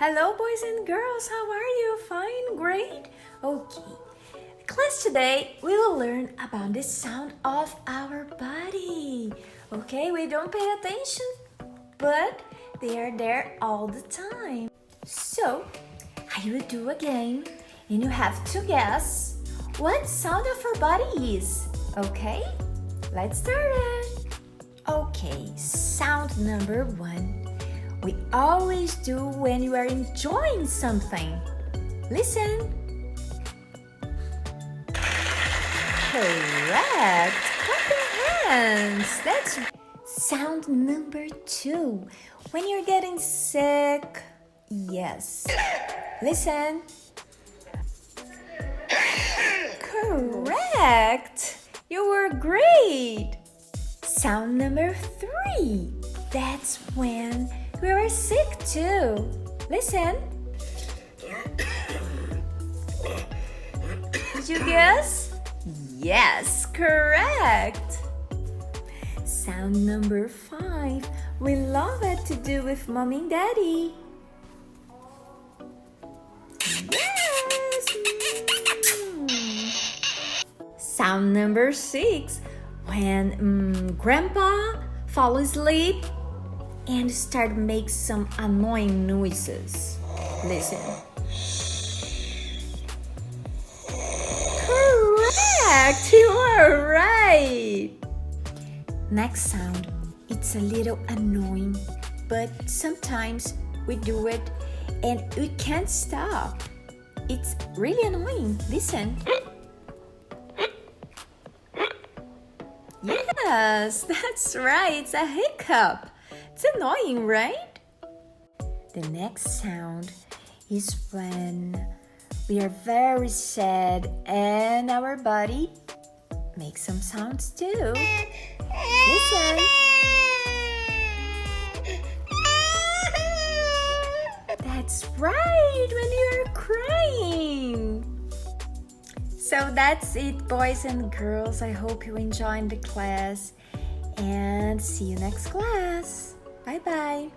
Hello, boys and girls. How are you? Fine? Great? Okay. Class today, we will learn about the sound of our body. Okay, we don't pay attention, but they are there all the time. So, I will do a game, and you have to guess what sound of our body is. Okay? Let's start it. Okay, sound number 1. We always do when you are enjoying something. Listen. Correct. Clap your hands. That's sound number 2. When you're getting sick. Yes. Listen. Correct. You were great. Sound number 3. That's when we were sick too. Listen. Did you guess? Yes, correct. Sound number 5. We love it to do with Mommy and Daddy. Yes. Sound number 6. When Grandpa fall asleep and start make some annoying noises. Listen. Correct! You are right! Next sound, it's a little annoying, but sometimes we do it and we can't stop. It's really annoying. Listen. Yes, that's right. It's a hiccup. It's annoying, right? The next sound is when we are very sad and our body makes some sounds too. Listen. That's right, when you are crying. So that's it, boys and girls. I hope you enjoyed the class and see you next class. Bye-bye.